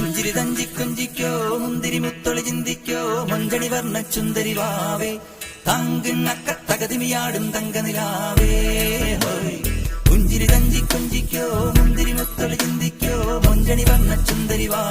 പുഞ്ചിരി തഞ്ചി കൊഞ്ചിക്കോ മുന്തിരി മുത്തൊളി ചിന്തിക്കോ മൊഞ്ചണി വർണ്ണ ചുന്ദരി വാവേ തങ്കിണ്ണക്ക തകതിമിയാടും തങ്കനിലാവേ പുഞ്ചിരി തഞ്ചി കൊഞ്ചിക്കോ മുന്തിരി മുത്തൊളി ചിന്തിക്കോ മൊഞ്ചണി വർണ്ണ ചുന്ദരി വാ